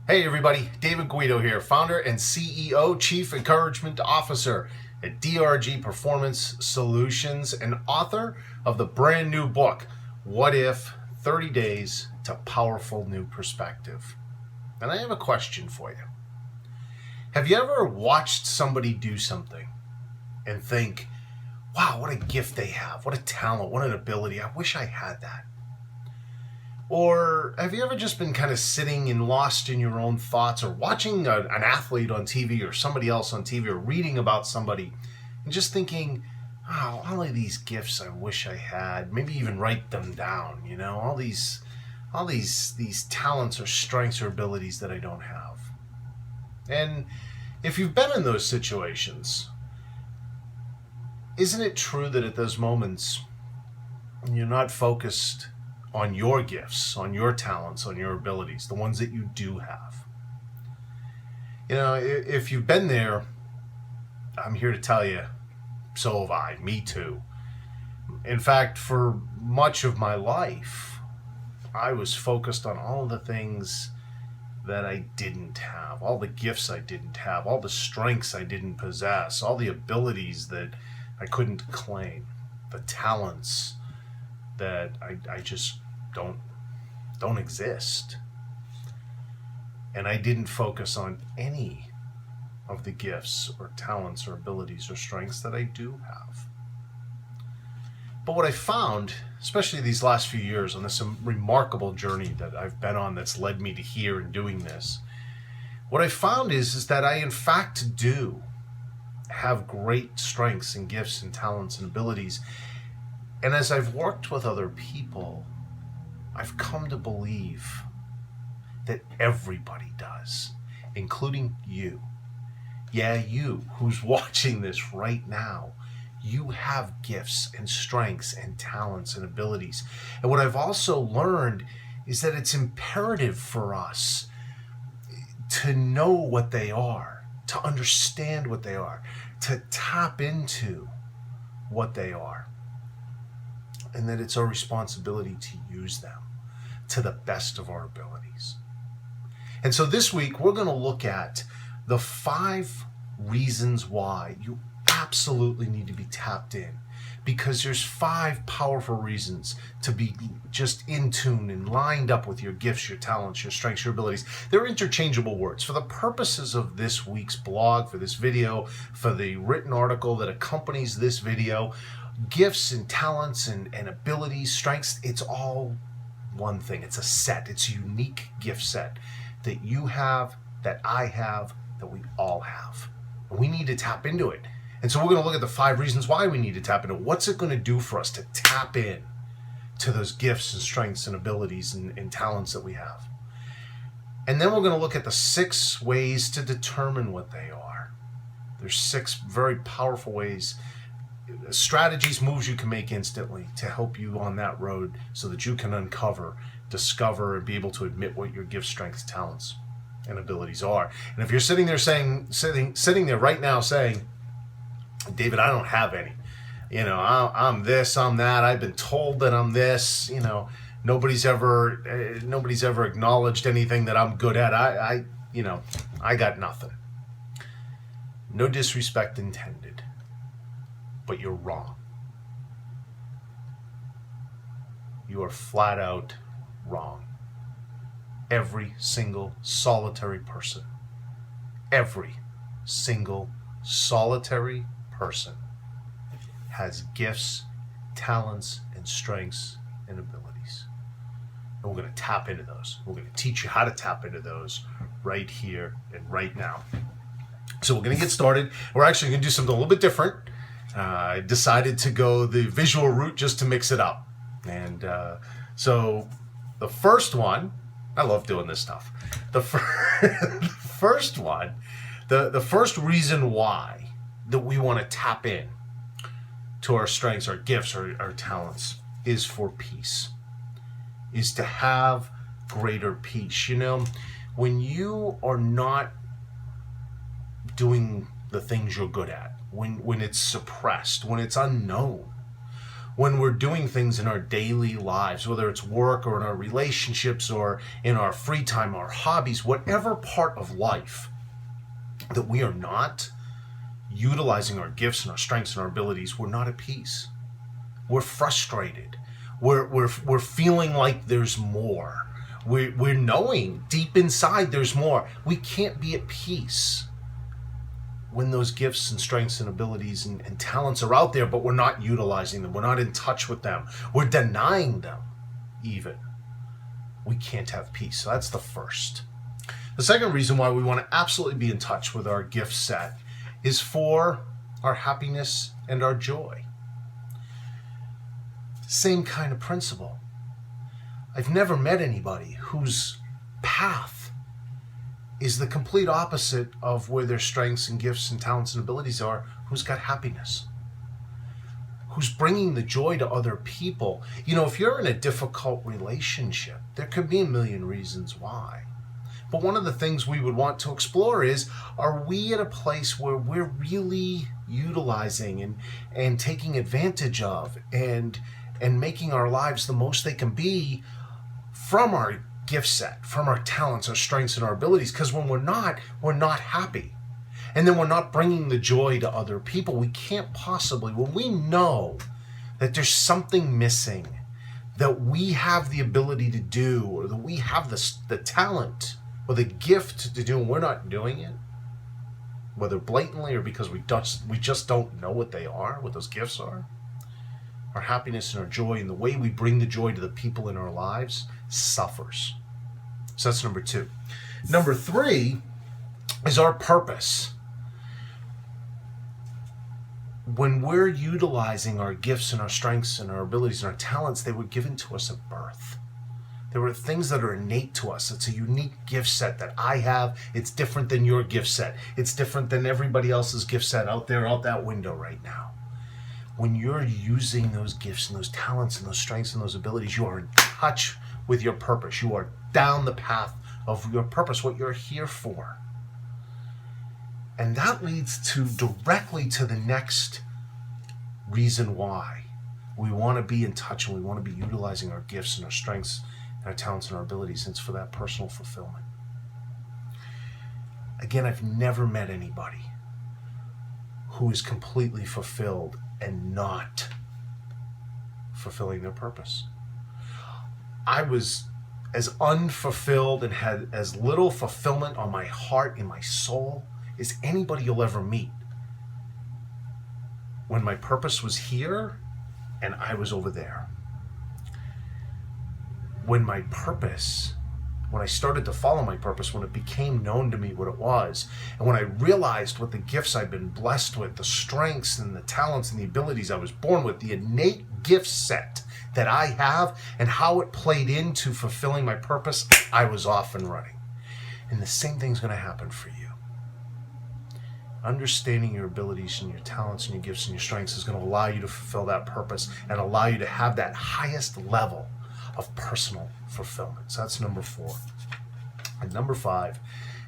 Hey everybody, David Guido here, founder and CEO, Chief Encouragement Officer at DRG Performance Solutions and author of the brand new book, What If? 30 Days to Powerful New Perspective. And I have a question for you. Have you ever watched somebody do something and think, wow, what a gift they have, what a talent, what an ability, I wish I had that? Or have you ever just been kind of sitting and lost in your own thoughts, or watching an athlete on TV or somebody else on TV, or reading about somebody and just thinking, wow, all of these gifts I wish I had, maybe even write them down, all these talents or strengths or abilities that I don't have. And if you've been in those situations, isn't it true that at those moments you're not focused on your gifts, on your talents, on your abilities, the ones that you do have? If you've been there, I'm here to tell you, so have I, me too. In fact, for much of my life, I was focused on all the things that I didn't have, all the gifts I didn't have, all the strengths I didn't possess, all the abilities that I couldn't claim, the talents that I just don't exist. And I didn't focus on any of the gifts or talents or abilities or strengths that I do have. But what I found, especially these last few years on this remarkable journey that I've been on that's led me to here and doing this, what I found is that I in fact do have great strengths and gifts and talents and abilities. And as I've worked with other people, I've come to believe that everybody does, including you. Yeah, you who's watching this right now. You have gifts and strengths and talents and abilities. And what I've also learned is that it's imperative for us to know what they are, to understand what they are, to tap into what they are. And that it's our responsibility to use them to the best of our abilities. And so this week, we're going to look at the 5 reasons why you absolutely need to be tapped in. Because there's 5 powerful reasons to be just in tune and lined up with your gifts, your talents, your strengths, your abilities. They're interchangeable words. For the purposes of this week's blog, for this video, for the written article that accompanies this video, gifts and talents and abilities, strengths, it's all one thing. It's a set. It's a unique gift set that you have, that I have, that we all have. And we need to tap into it. And so we're going to look at the 5 reasons why we need to tap into it. What's it going to do for us to tap in to those gifts and strengths and abilities and talents that we have? And then we're going to look at the 6 ways to determine what they are. There's 6 very powerful ways, strategies, moves you can make instantly to help you on that road so that you can uncover, discover, and be able to admit what your gifts, strengths, talents, and abilities are. And if you're sitting there sitting there right now saying, David, I don't have any. I'm this, I'm that. I've been told that I'm this. Nobody's ever acknowledged anything that I'm good at. I got nothing. No disrespect intended, but you're wrong. You are flat out wrong. Every single solitary person, every single solitary person has gifts, talents, and strengths and abilities. And we're going to tap into those. We're going to teach you how to tap into those right here and right now. So we're going to get started. We're actually going to do something a little bit different. I decided to go the visual route just to mix it up. And so the first one, I love doing this stuff. The first one, the first reason why that we want to tap in to our strengths, our gifts, our talents is for peace, is to have greater peace. When you are not doing the things you're good at, when it's suppressed, when it's unknown, when we're doing things in our daily lives, whether it's work or in our relationships or in our free time, our hobbies, whatever part of life that we are not utilizing our gifts and our strengths and our abilities, we're not at peace. We're frustrated. We're feeling like there's more. We're knowing deep inside there's more. We can't be at peace when those gifts and strengths and abilities and talents are out there, but we're not utilizing them. We're not in touch with them. We're denying them even. We can't have peace. So that's the first. The second reason why we want to absolutely be in touch with our gift set is for our happiness and our joy. Same kind of principle. I've never met anybody whose path is the complete opposite of where their strengths and gifts and talents and abilities are, who's got happiness, who's bringing the joy to other people. You know, if you're in a difficult relationship, there could be a million reasons why. But one of the things we would want to explore is, are we at a place where we're really utilizing and taking advantage of and making our lives the most they can be from our gift set, from our talents, our strengths, and our abilities? Because when we're not happy. And then we're not bringing the joy to other people. We can't possibly, when we know that there's something missing, that we have the ability to do, or that we have the talent or the gift to do, and we're not doing it, whether blatantly or because we just don't know what they are, what those gifts are, our happiness and our joy and the way we bring the joy to the people in our lives suffers. So that's number two. Number three is our purpose. When we're utilizing our gifts and our strengths and our abilities and our talents, they were given to us at birth. There were things that are innate to us. It's a unique gift set that I have. It's different than your gift set. It's different than everybody else's gift set out there, out that window right now. When you're using those gifts and those talents and those strengths and those abilities, you are in touch with your purpose. You are down the path of your purpose, what you're here for. And that leads directly to the next reason why we want to be in touch and we want to be utilizing our gifts and our strengths and our talents and our abilities. And it's for that personal fulfillment. Again, I've never met anybody who is completely fulfilled and not fulfilling their purpose. I was as unfulfilled and had as little fulfillment on my heart, in my soul, as anybody you'll ever meet when my purpose was here and I was over there. When I started to follow my purpose, when it became known to me what it was, and when I realized what the gifts I've been blessed with, the strengths and the talents and the abilities I was born with, the innate gift set that I have, and how it played into fulfilling my purpose, I was off and running. And the same thing's going to happen for you. Understanding your abilities and your talents and your gifts and your strengths is going to allow you to fulfill that purpose and allow you to have that highest level of personal fulfillment. So that's number 4. And number 5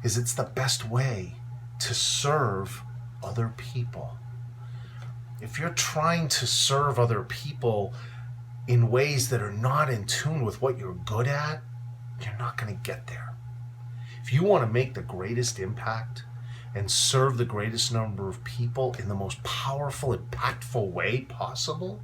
is it's the best way to serve other people. If you're trying to serve other people in ways that are not in tune with what you're good at, you're not going to get there. If you want to make the greatest impact and serve the greatest number of people in the most powerful, impactful way possible,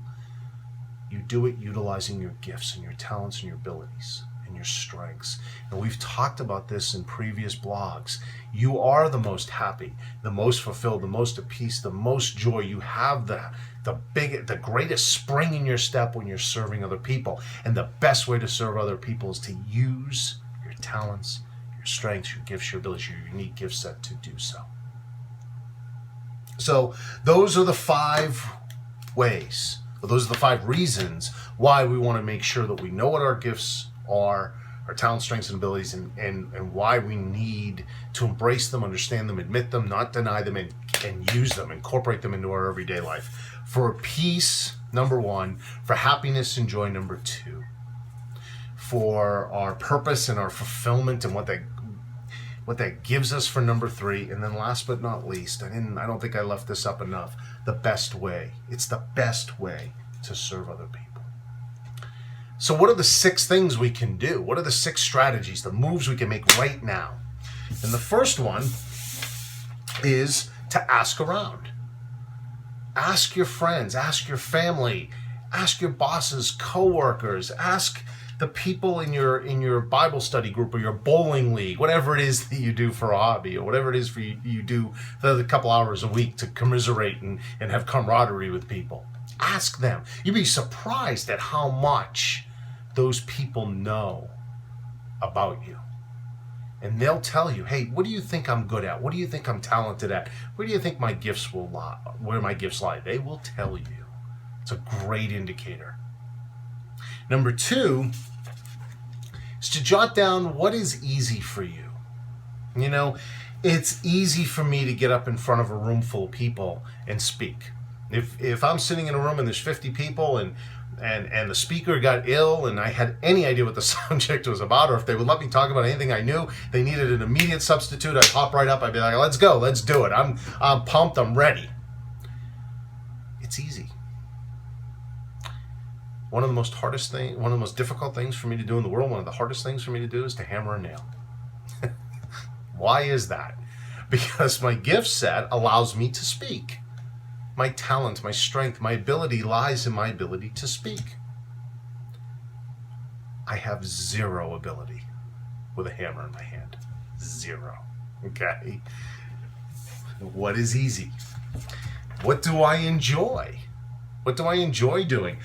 you do it utilizing your gifts and your talents and your abilities and your strengths. And we've talked about this in previous blogs. You are the most happy, the most fulfilled, the most at peace, the most joy. You have the greatest spring in your step when you're serving other people. And the best way to serve other people is to use your talents, your strengths, your gifts, your abilities, your unique gift set to do so. So those are the 5 ways. Those are the 5 reasons why we want to make sure that we know what our gifts are, our talents, strengths, and abilities, and why we need to embrace them, understand them, admit them, not deny them, and use them, incorporate them into our everyday life. For peace, number 1. For happiness and joy, number 2. For our purpose and our fulfillment and what that gives us, for number 3. And then last but not least, I don't think I left this up enough, the best way. It's the best way to serve other people. So what are the 6 things we can do? What are the 6 strategies, the moves we can make right now? And the first one is to ask around. Ask your friends, ask your family, ask your bosses, coworkers, ask the people in your Bible study group or your bowling league, whatever it is that you do for a hobby, or whatever it is for you do the couple hours a week to commiserate and have camaraderie with people. Ask them. You'd be surprised at how much those people know about you. And they'll tell you, hey, what do you think I'm good at? What do you think I'm talented at? Where do you think my gifts will lie? Where my gifts lie? They will tell you. It's a great indicator. Number 2 is to jot down what is easy for you. You know, it's easy for me to get up in front of a room full of people and speak. If I'm sitting in a room and there's 50 people and the speaker got ill and I had any idea what the subject was about, or if they would let me talk about anything I knew, they needed an immediate substitute, I'd hop right up, I'd be like, let's go, let's do it. I'm pumped, I'm ready. It's easy. One of the most difficult things for me to do in the world, one of the hardest things for me to do is to hammer a nail. Why is that? Because my gift set allows me to speak. My talent, my strength, my ability lies in my ability to speak. I have 0 ability with a hammer in my hand. 0. Okay? What is easy? What do I enjoy? What do I enjoy doing?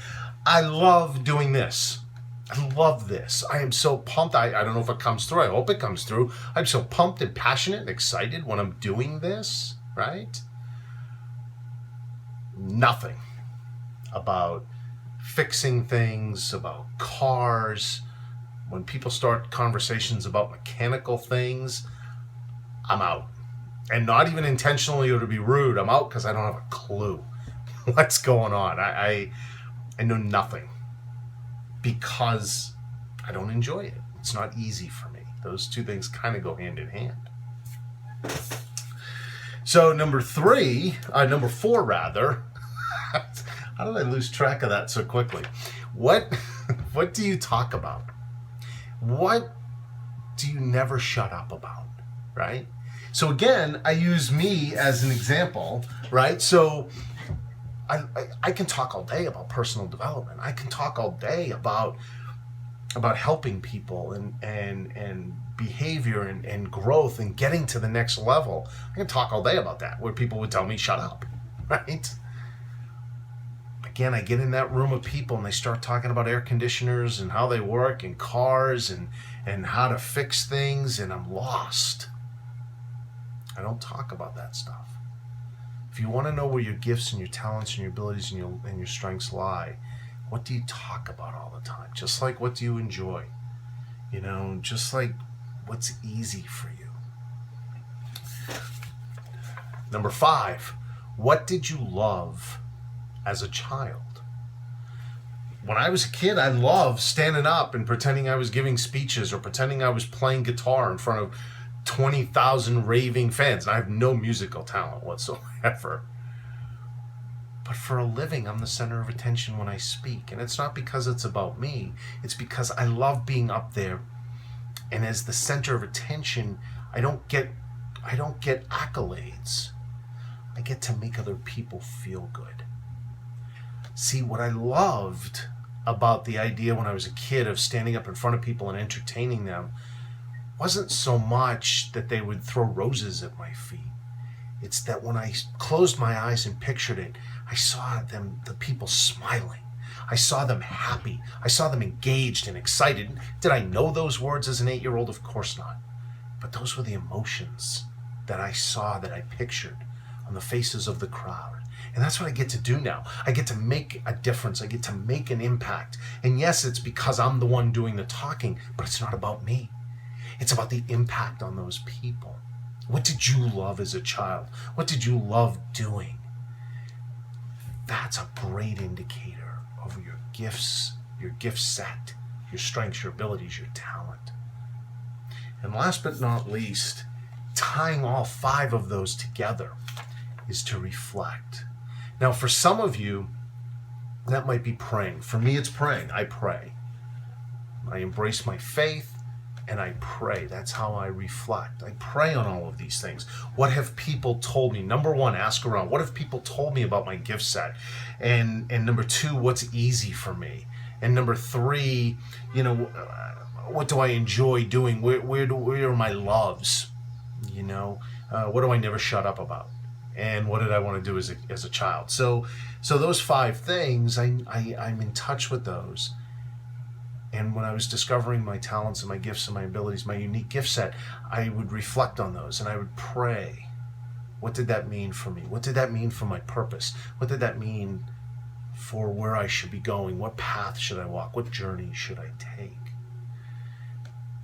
I love doing this. I love this. I am so pumped. I don't know if it comes through. I hope it comes through. I'm so pumped and passionate and excited when I'm doing this, right? Nothing about fixing things, about cars. When people start conversations about mechanical things, I'm out. And not even intentionally or to be rude, I'm out because I don't have a clue what's going on. I know nothing because I don't enjoy it. It's not easy for me. Those 2 things kind of go hand in hand. So number 4 rather, how did I lose track of that so quickly? What do you talk about? What do you never shut up about, right? So again, I use me as an example, right? So I can talk all day about personal development. I can talk all day about helping people and behavior and growth and getting to the next level. I can talk all day about that, where people would tell me, shut up, right? Again, I get in that room of people and they start talking about air conditioners and how they work and cars and how to fix things, and I'm lost. I don't talk about that stuff. If you want to know where your gifts and your talents and your abilities and your strengths lie, what do you talk about all the time? Just like, what do you enjoy? You know, just like what's easy for you. Number 5, what did you love as a child? When I was a kid, I loved standing up and pretending I was giving speeches or pretending I was playing guitar in front of 20,000 raving fans. And I have no musical talent whatsoever. But for a living, I'm the center of attention when I speak. And it's not because it's about me. It's because I love being up there. And as the center of attention, I don't get accolades. I get to make other people feel good. See, what I loved about the idea when I was a kid of standing up in front of people and entertaining them wasn't so much that they would throw roses at my feet. It's that when I closed my eyes and pictured it, I saw the people smiling. I saw them happy. I saw them engaged and excited. Did I know those words as an 8-year-old? Of course not. But those were the emotions that I saw, that I pictured on the faces of the crowd. And that's what I get to do now. I get to make a difference. I get to make an impact. And yes, it's because I'm the one doing the talking, but it's not about me. It's about the impact on those people. What did you love as a child? What did you love doing? That's a great indicator of your gifts, your gift set, your strengths, your abilities, your talent. And last but not least, tying all 5 of those together is to reflect. Now, for some of you, That might be praying. For me, it's praying. I pray. I embrace my faith and I pray. That's how I reflect. I pray on all of these things. What have people told me? Number one, ask around. What have people told me about my gift set? And number two, what's easy for me? And number three, what do I enjoy doing? Where are my loves? What do I never shut up about? And what did I want to do as a child? So those five things, I'm in touch with those. And when I was discovering my talents and my gifts and my abilities, my unique gift set, I would reflect on those and I would pray. What did that mean for me? What did that mean for my purpose? What did that mean for where I should be going? What path should I walk? What journey should I take?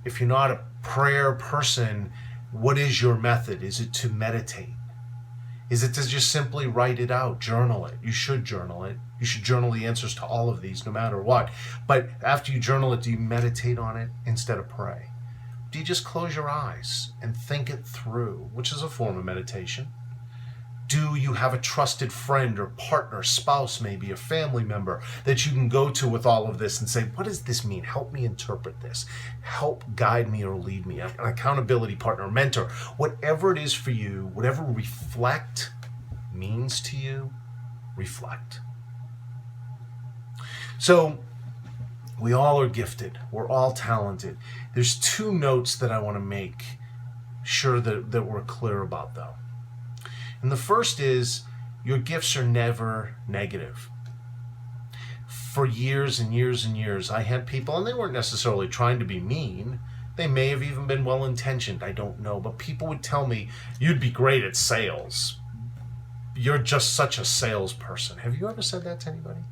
If you're not a prayer person, what is your method? Is it to meditate? Is it to just simply write it out, journal it? You should journal it. You should journal the answers to all of these, no matter what. But after you journal it, do you meditate on it instead of pray? Do you just close your eyes and think it through, which is a form of meditation? Do you have a trusted friend or partner, spouse, maybe a family member that you can go to with all of this and say, what does this mean? Help me interpret this. Help guide me or lead me. An accountability partner, mentor, whatever it is for you, whatever reflect means to you, reflect. So we all are gifted. We're all talented. There's two notes that I want to make sure that we're clear about, though. And the first is, your gifts are never negative. For years and years and years, I had people, and they weren't necessarily trying to be mean. They may have even been well-intentioned, I don't know. But people would tell me, you'd be great at sales. You're just such a salesperson. Have you ever said that to anybody?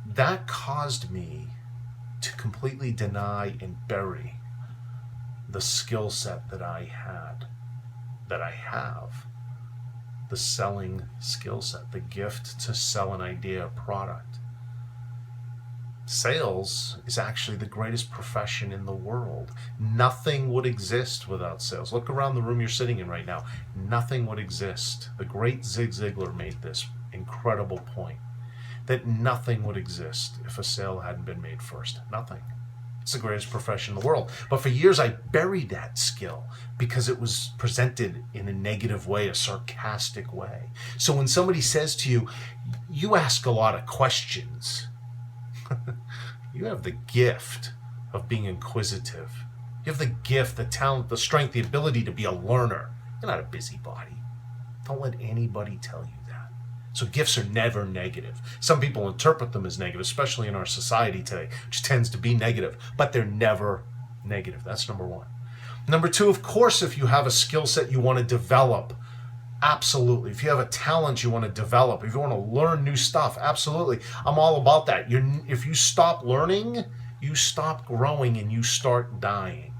That caused me to completely deny and bury the skill set that I had. That I have, the selling skill set, the gift to sell an idea or product. Sales is actually the greatest profession in the world. Nothing would exist without sales. Look around the room you're sitting in right now. Nothing would exist. The great Zig Ziglar made this incredible point, that nothing would exist if a sale hadn't been made first. Nothing. It's the greatest profession in the world. But for years, I buried that skill because it was presented in a negative way, a sarcastic way. So when somebody says to you, you ask a lot of questions, you have the gift of being inquisitive. You have the gift, the talent, the strength, the ability to be a learner. You're not a busybody. Don't let anybody tell you that. So gifts are never negative. Some people interpret them as negative, especially in our society today, which tends to be negative, but they're never negative. That's number one. Number two, of course, if you have a skill set you want to develop, absolutely. If you have a talent you want to develop, if you want to learn new stuff, absolutely. I'm all about that. If you stop learning, you stop growing and you start dying.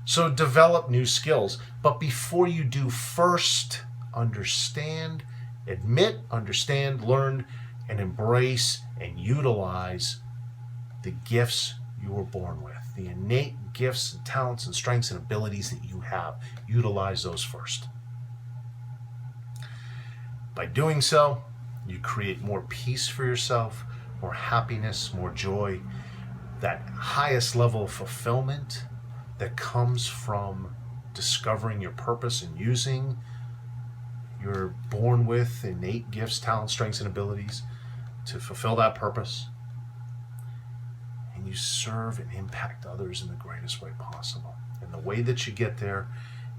So develop new skills. But before you do, first understand, admit, understand, learn, and embrace and utilize the gifts you were born with, the innate gifts and talents and strengths and abilities that you have. Utilize those first. By doing so, you create more peace for yourself, more happiness, more joy, that highest level of fulfillment that comes from discovering your purpose and using you're born with innate gifts, talents, strengths, and abilities to fulfill that purpose. And you serve and impact others in the greatest way possible. And the way that you get there,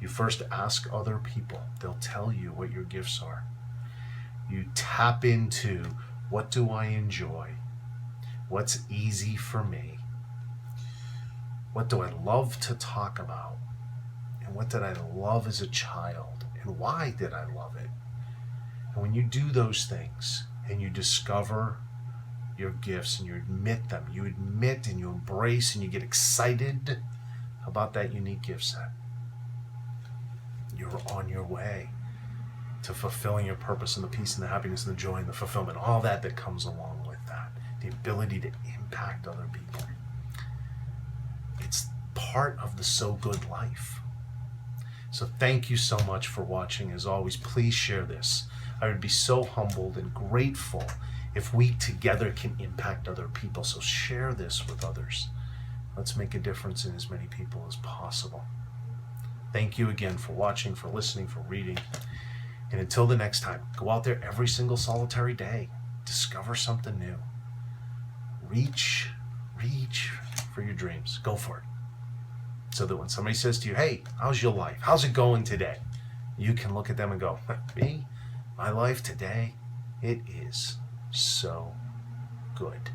you first ask other people. They'll tell you what your gifts are. You tap into, what do I enjoy? What's easy for me? What do I love to talk about? And what did I love as a child? And why did I love it? And when you do those things and you discover your gifts and you admit them, you admit and you embrace and you get excited about that unique gift set, you're on your way to fulfilling your purpose and the peace and the happiness and the joy and the fulfillment, all that comes along with that, the ability to impact other people. It's part of the so good life. So thank you so much for watching. As always, please share this. I would be so humbled and grateful if we together can impact other people. So share this with others. Let's make a difference in as many people as possible. Thank you again for watching, for listening, for reading. And until the next time, go out there every single solitary day. Discover something new. Reach for your dreams. Go for it. So that when somebody says to you, hey, how's your life? How's it going today? You can look at them and go, me? My life today? It is so good.